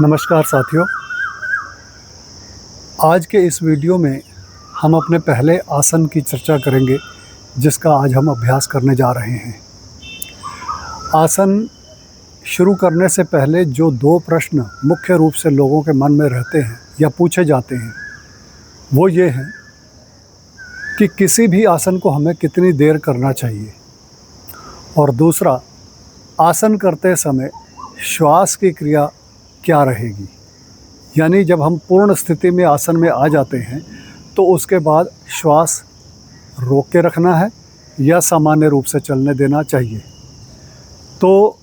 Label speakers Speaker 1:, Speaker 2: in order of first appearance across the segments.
Speaker 1: नमस्कार साथियों, आज के इस वीडियो में हम अपने पहले आसन की चर्चा करेंगे जिसका आज हम अभ्यास करने जा रहे हैं। आसन शुरू करने से पहले जो दो प्रश्न मुख्य रूप से लोगों के मन में रहते हैं या पूछे जाते हैं वो ये हैं कि किसी भी आसन को हमें कितनी देर करना चाहिए, और दूसरा, आसन करते समय श्वास की क्रिया क्या रहेगी। यानी जब हम पूर्ण स्थिति में आसन में आ जाते हैं तो उसके बाद श्वास रोक के रखना है या सामान्य रूप से चलने देना चाहिए। तो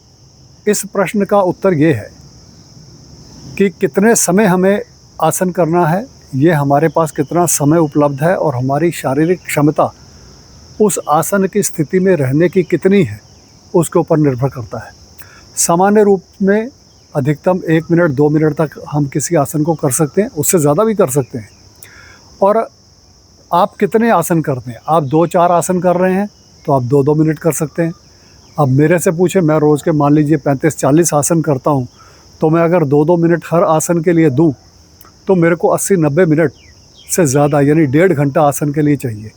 Speaker 1: इस प्रश्न का उत्तर ये है कि कितने समय हमें आसन करना है, ये हमारे पास कितना समय उपलब्ध है और हमारी शारीरिक क्षमता उस आसन की स्थिति में रहने की कितनी है उसके ऊपर निर्भर करता है। सामान्य रूप में अधिकतम 1 मिनट 2 मिनट तक हम किसी आसन को कर सकते हैं, उससे ज़्यादा भी कर सकते हैं। और आप कितने आसन करते हैं, आप 2-4 आसन कर रहे हैं तो आप 2-2 मिनट कर सकते हैं। अब मेरे से पूछे, मैं रोज़ के मान लीजिए 35-40 आसन करता हूँ, तो मैं अगर 2-2 मिनट हर आसन के लिए दूँ तो मेरे को 80-90 मिनट से ज़्यादा यानी 1.5 घंटा आसन के लिए चाहिए।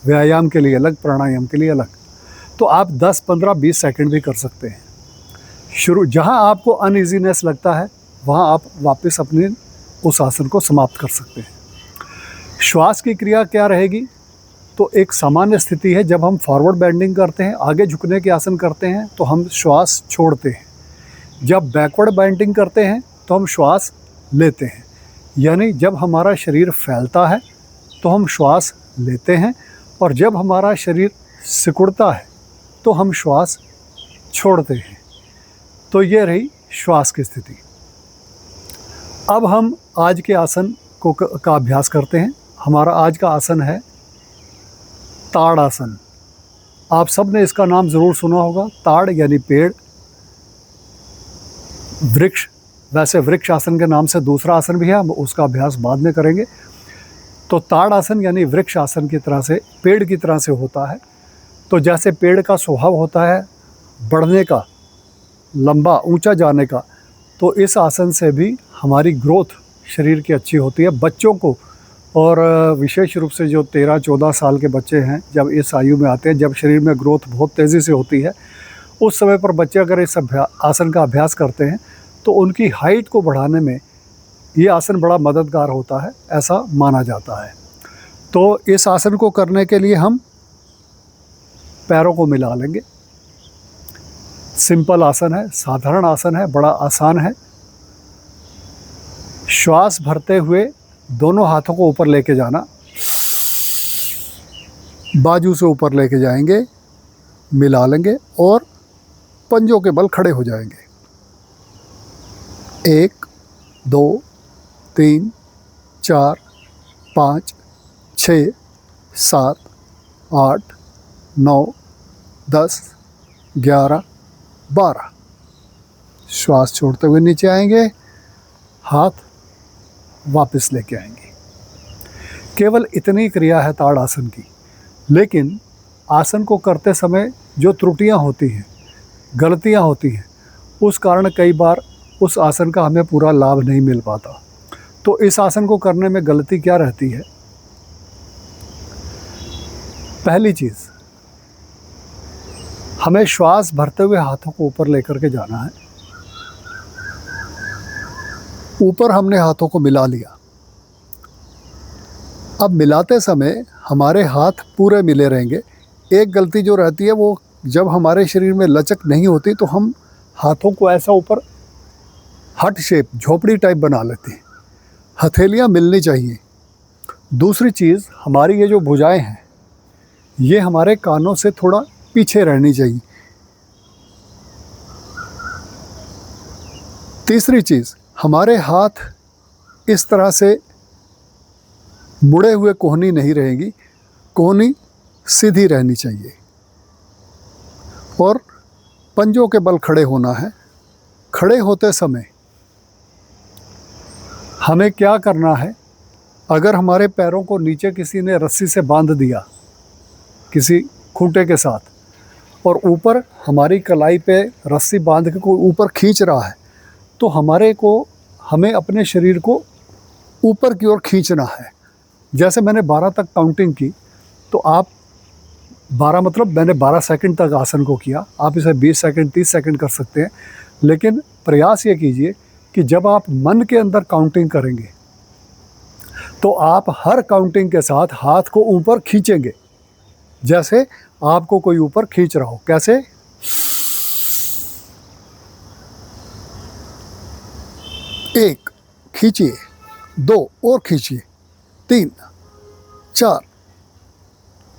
Speaker 1: व्यायाम के लिए अलग, प्राणायाम के लिए अलग। तो आप 10, 15, 20 सेकंड भी कर सकते हैं। जहाँ आपको अनईजीनेस लगता है वहाँ आप वापस अपने उस आसन को समाप्त कर सकते हैं। श्वास की क्रिया क्या रहेगी? तो एक सामान्य स्थिति है, जब हम फॉरवर्ड बेंडिंग करते हैं, आगे झुकने के आसन करते हैं तो हम श्वास छोड़ते हैं। जब बैकवर्ड बेंडिंग करते हैं तो हम श्वास लेते हैं। यानी जब हमारा शरीर फैलता है तो हम श्वास लेते हैं, और जब हमारा शरीर सिकुड़ता है तो हम श्वास छोड़ते हैं। तो ये रही श्वास की स्थिति। अब हम आज के आसन का अभ्यास करते हैं। हमारा आज का आसन है ताड़ आसन। आप सब ने इसका नाम ज़रूर सुना होगा। ताड़ यानी पेड़, वृक्ष, वैसे वृक्ष आसन के नाम से दूसरा आसन भी है, हम उसका अभ्यास बाद में करेंगे। तो ताड़ आसन यानी वृक्ष आसन की तरह से, पेड़ की तरह से होता है। तो जैसे पेड़ का स्वभाव होता है बढ़ने का, लंबा ऊंचा जाने का, तो इस आसन से भी हमारी ग्रोथ शरीर की अच्छी होती है। बच्चों को, और विशेष रूप से जो 13-14 साल के बच्चे हैं, जब इस आयु में आते हैं, जब शरीर में ग्रोथ बहुत तेज़ी से होती है, उस समय पर बच्चे अगर इस आसन का अभ्यास करते हैं तो उनकी हाइट को बढ़ाने में ये आसन बड़ा मददगार होता है, ऐसा माना जाता है। तो इस आसन को करने के लिए हम पैरों को मिला लेंगे। सिंपल आसन है, साधारण आसन है, बड़ा आसान है। श्वास भरते हुए दोनों हाथों को ऊपर लेके जाना, बाजू से ऊपर लेके जाएंगे, मिला लेंगे और पंजों के बल खड़े हो जाएंगे। 1 2 3 4 5 6 7 8 9 10 11 12। श्वास छोड़ते हुए नीचे आएंगे, हाथ वापस लेके आएंगे। केवल इतनी क्रिया है ताड़ आसन की। लेकिन आसन को करते समय जो त्रुटियां होती हैं, गलतियां होती हैं, उस कारण कई बार उस आसन का हमें पूरा लाभ नहीं मिल पाता। तो इस आसन को करने में गलती क्या रहती है? पहली चीज़, हमें श्वास भरते हुए हाथों को ऊपर लेकर के जाना है। ऊपर हमने हाथों को मिला लिया। अब मिलाते समय हमारे हाथ पूरे मिले रहेंगे। एक गलती जो रहती है वो, जब हमारे शरीर में लचक नहीं होती तो हम हाथों को ऐसा ऊपर हट शेप, झोपड़ी टाइप बना लेते हैं। हथेलियाँ मिलनी चाहिए। दूसरी चीज़, हमारी ये जो भुजाएं हैं ये हमारे कानों से थोड़ा पीछे रहनी चाहिए। तीसरी चीज़, हमारे हाथ इस तरह से मुड़े हुए कोहनी नहीं रहेगी, कोहनी सीधी रहनी चाहिए। और पंजों के बल खड़े होना है। खड़े होते समय हमें क्या करना है? अगर हमारे पैरों को नीचे किसी ने रस्सी से बांध दिया, किसी खूंटे के साथ, और ऊपर हमारी कलाई पे रस्सी बांध के कोई ऊपर खींच रहा है, तो हमारे को हमें अपने शरीर को ऊपर की ओर खींचना है। जैसे मैंने 12 तक काउंटिंग की, तो आप 12 मतलब मैंने 12 सेकंड तक आसन को किया। आप इसे 20 सेकंड 30 सेकंड कर सकते हैं, लेकिन प्रयास ये कीजिए कि जब आप मन के अंदर काउंटिंग करेंगे तो आप हर काउंटिंग के साथ हाथ को ऊपर खींचेंगे, जैसे आपको कोई ऊपर खींच रहा हो। कैसे? 1 खींचिए, 2 और खींचिए, 3 4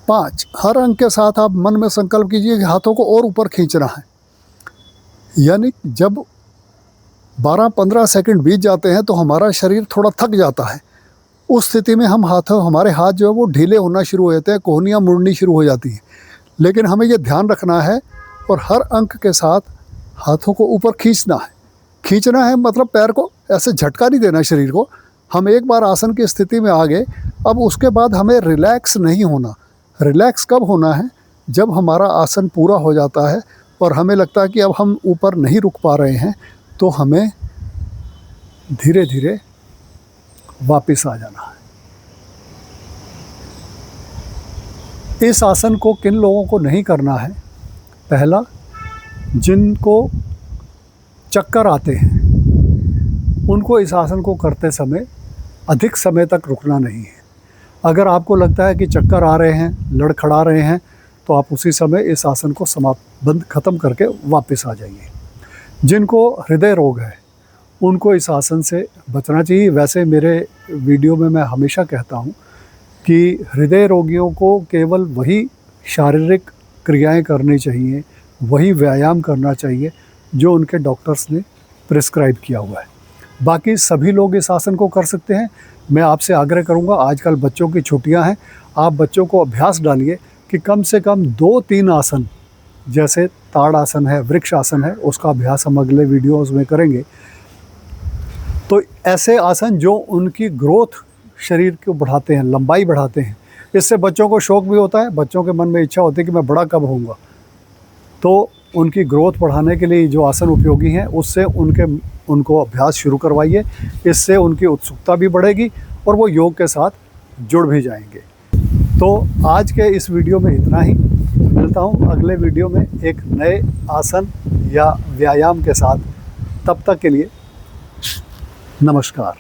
Speaker 1: 5। हर अंक के साथ आप मन में संकल्प कीजिए कि हाथों को और ऊपर खींचना है। यानी जब 12-15 सेकंड बीत जाते हैं तो हमारा शरीर थोड़ा थक जाता है। उस स्थिति में हमारे हाथ जो है वो ढीले होना शुरू हो जाते हैं, कोहनियाँ मुड़नी शुरू हो जाती हैं। लेकिन हमें ये ध्यान रखना है और हर अंक के साथ हाथों को ऊपर खींचना है। खींचना है मतलब पैर को ऐसे झटका नहीं देना शरीर को। हम एक बार आसन की स्थिति में आ गए, अब उसके बाद हमें रिलैक्स नहीं होना। रिलैक्स कब होना है? जब हमारा आसन पूरा हो जाता है और हमें लगता है कि अब हम ऊपर नहीं रुक पा रहे हैं, तो हमें धीरे धीरे वापस आ जाना है। इस आसन को किन लोगों को नहीं करना है? पहला, जिनको चक्कर आते हैं, उनको इस आसन को करते समय अधिक समय तक रुकना नहीं है। अगर आपको लगता है कि चक्कर आ रहे हैं, लड़खड़ा रहे हैं, तो आप उसी समय इस आसन को ख़त्म करके वापस आ जाइए। जिनको हृदय रोग है, उनको इस आसन से बचना चाहिए। वैसे मेरे वीडियो में मैं हमेशा कहता हूँ कि हृदय रोगियों को केवल वही शारीरिक क्रियाएं करनी चाहिए, वही व्यायाम करना चाहिए जो उनके डॉक्टर्स ने प्रिस्क्राइब किया हुआ है। बाकी सभी लोग इस आसन को कर सकते हैं। मैं आपसे आग्रह करूँगा, आजकल बच्चों की छुट्टियाँ हैं, आप बच्चों को अभ्यास डालिए कि कम से कम 2-3 आसन, जैसे ताड़ आसन है, वृक्ष आसन है, उसका अभ्यास हम अगले वीडियोज़ में करेंगे। तो ऐसे आसन जो उनकी ग्रोथ शरीर को बढ़ाते हैं, लंबाई बढ़ाते हैं। इससे बच्चों को शौक भी होता है, बच्चों के मन में इच्छा होती है कि मैं बड़ा कब होऊंगा। तो उनकी ग्रोथ बढ़ाने के लिए जो आसन उपयोगी हैं, उससे उनको अभ्यास शुरू करवाइए। इससे उनकी उत्सुकता भी बढ़ेगी और वो योग के साथ जुड़ भी जाएंगे। तो आज के इस वीडियो में इतना ही। मिलता हूँ अगले वीडियो में एक नए आसन या व्यायाम के साथ। तब तक के लिए नमस्कार।